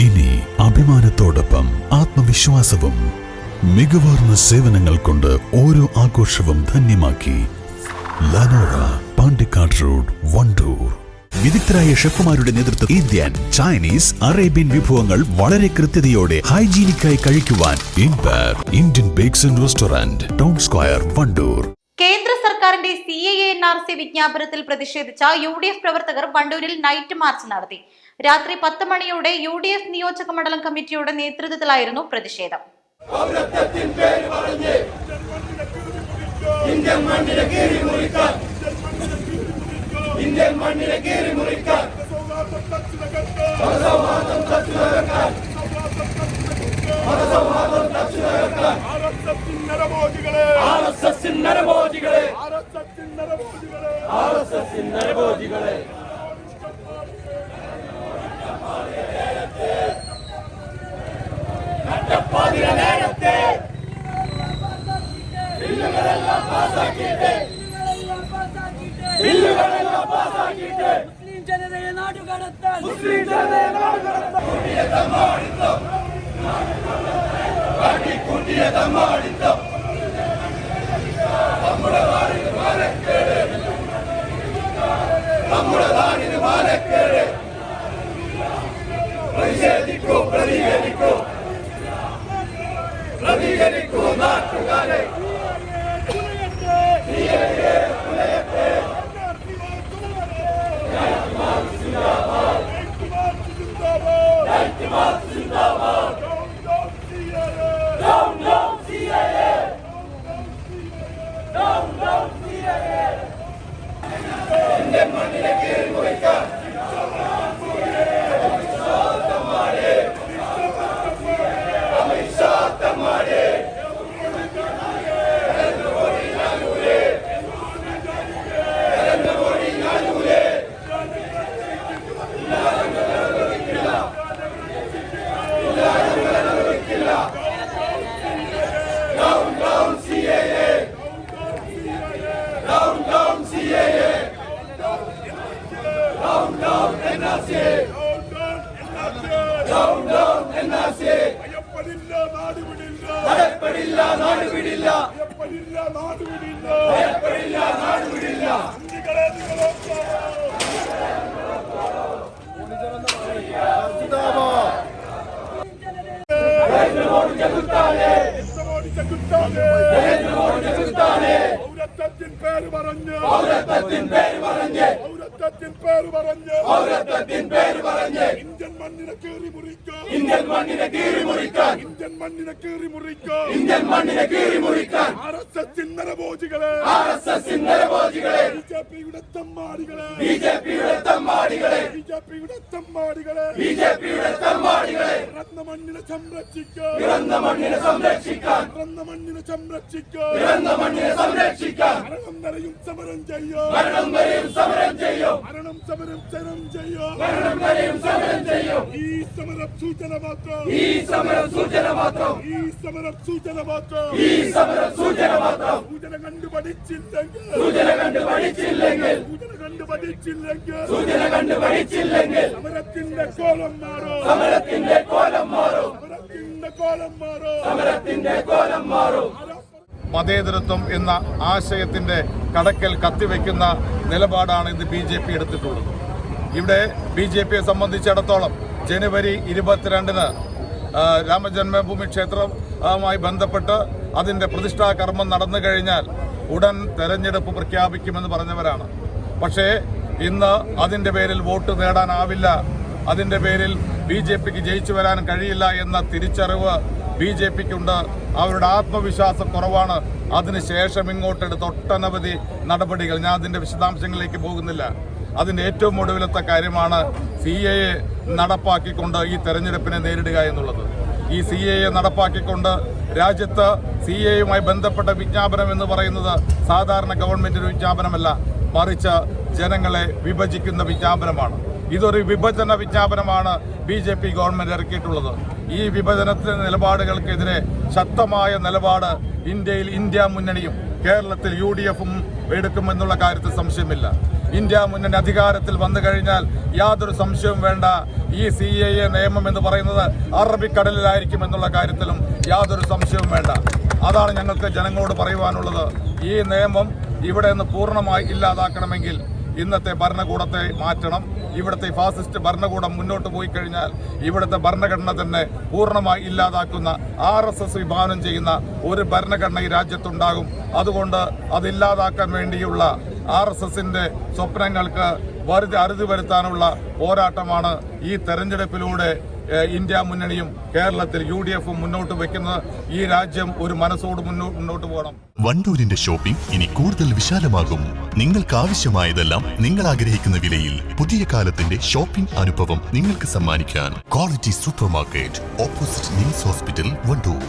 ഇനി അഭിമാനത്തോടൊപ്പം ആത്മവിശ്വാസവും മികവാർന്ന സേവനങ്ങൾ കൊണ്ട് ഓരോ ആഘോഷവും ധന്യമാക്കി ലനോറ, പാണ്ടിക്കാട് റോഡ്, വണ്ടൂർ. വിദഗ്ധരായ ഷെഫുമാരുടെ നേതൃത്വം ഇന്ത്യൻ, ചൈനീസ്, അറേബ്യൻ വിഭവങ്ങൾ വളരെ കൃത്യതയോടെ ഹൈജീനിക്കായി കഴിക്കുവാൻ Indian bakes and restaurant, town square, Wandoor. കേന്ദ്ര സർക്കാരിന്റെ CAA-NRC വിജ്ഞാപനത്തിൽ പ്രതിഷേധിച്ച UDF പ്രവർത്തകർ വണ്ടൂരിൽ നൈറ്റ് മാർച്ച് നടത്തി. രാത്രി 10 മണിയോടെ UDF നിയോജക മണ്ഡലം കമ്മിറ്റിയുടെ നേതൃത്വത്തിലായിരുന്നു പ്രതിഷേധം. മുസ്ലിം ജനതയെ നാടുകടത്താൻ മതേതരത്വം എന്ന ആശയത്തിന്റെ കടക്കൽ കത്തിവെക്കുന്ന നിലപാടാണ് ഇന്ന് BJP എടുത്തിട്ടുള്ളത്. ഇവിടെ BJPയെ സംബന്ധിച്ചിടത്തോളം ജനുവരി 22-ന് രാമജന്മഭൂമി ക്ഷേത്രവുമായി ബന്ധപ്പെട്ട് അതിന്റെ പ്രതിഷ്ഠാ കർമ്മം നടന്നു കഴിഞ്ഞാൽ ഉടൻ തെരഞ്ഞെടുപ്പ് പ്രഖ്യാപിക്കുമെന്ന് പറഞ്ഞവരാണ്. പക്ഷേ ഇന്ന് അതിന്റെ പേരിൽ വോട്ട് നേടാനാവില്ല, അതിന്റെ പേരിൽ BJPക്ക് ജയിച്ചു വരാൻ കഴിയില്ല എന്ന തിരിച്ചറിവ് BJPക്കുണ്ട്. അവരുടെ ആത്മവിശ്വാസം കുറവാണ്. അതിനുശേഷം ഇങ്ങോട്ടെടുത്ത ഒട്ടനവധി നടപടികൾ, ഞാൻ അതിന്റെ വിശദാംശങ്ങളിലേക്ക് പോകുന്നില്ല. അതിന്റെ ഏറ്റവും ഒടുവിലത്തെ കാര്യമാണ് CAA നടപ്പാക്കിക്കൊണ്ട് ഈ തെരഞ്ഞെടുപ്പിനെ നേരിടുക എന്നുള്ളത്. ഈ CAA നടപ്പാക്കിക്കൊണ്ട് രാജ്യത്ത് CAA-യുമായി ബന്ധപ്പെട്ട വിജ്ഞാപനം എന്ന് പറയുന്നത് സാധാരണ ഗവൺമെന്റിന്റെ വിജ്ഞാപനമല്ല, മറിച്ച് ജനങ്ങളെ വിഭജിക്കുന്ന വിജ്ഞാപനമാണ്. ഇതൊരു വിഭജന വിജ്ഞാപനമാണ് BJP ഗവൺമെന്റ് ഇറക്കിയിട്ടുള്ളത്. ഈ വിഭജനത്തിന്റെ നിലപാടുകൾക്കെതിരെ ശക്തമായ നിലപാട് ഇന്ത്യ മുന്നണിയും കേരളത്തിൽ UDF-ഉം എടുക്കുമെന്നുള്ള കാര്യത്തിൽ സംശയമില്ല. ഇന്ത്യ മുന്നണി അധികാരത്തിൽ വന്നു കഴിഞ്ഞാൽ യാതൊരു സംശയവും വേണ്ട, ഈ CAA നിയമം എന്ന് പറയുന്നത് അറബിക്കടലിലായിരിക്കും എന്നുള്ള കാര്യത്തിലും യാതൊരു സംശയവും വേണ്ട. അതാണ് ഞങ്ങൾക്ക് ജനങ്ങളോട് പറയുവാനുള്ളത്. ഈ നിയമം ഇവിടെ നിന്ന് പൂർണ്ണമായി ഇല്ലാതാക്കണമെങ്കിൽ ഇന്നത്തെ ഭരണകൂടത്തെ മാറ്റണം. ഇവിടുത്തെ ഫാസിസ്റ്റ് ഭരണകൂടം മുന്നോട്ട് പോയി കഴിഞ്ഞാൽ ഇവിടുത്തെ ഭരണഘടന തന്നെ പൂർണ്ണമായി ഇല്ലാതാക്കുന്ന RSS വിഭാവനം ചെയ്യുന്ന ഒരു ഭരണഘടന ഈ രാജ്യത്തുണ്ടാകും. അതുകൊണ്ട് അതില്ലാതാക്കാൻ വേണ്ടിയുള്ള RSSന്റെ സ്വപ്നങ്ങൾക്ക് അറുതി വരുത്താനുള്ള പോരാട്ടമാണ് ഈ തെരഞ്ഞെടുപ്പിലൂടെ ഇന്ത്യ മുന്നണിയും കേരളത്തിൽ UDF-ഉം മുന്നോട്ട് വെക്കുന്നത്. ഈ രാജ്യം ഒരു മനസ്സോട് മുന്നോട്ട് പോകണം. വണ്ടൂരിന്റെ ഷോപ്പിംഗ് ഇനി കൂടുതൽ വിശാലമാകും. നിങ്ങൾക്ക് ആവശ്യമായതെല്ലാം നിങ്ങൾ ആഗ്രഹിക്കുന്ന വിലയിൽ പുതിയ കാലത്തിന്റെ ഷോപ്പിംഗ് അനുഭവം നിങ്ങൾക്ക് സമ്മാനിക്കാൻ quality supermarket opposite NIMS hospital, Wandoor.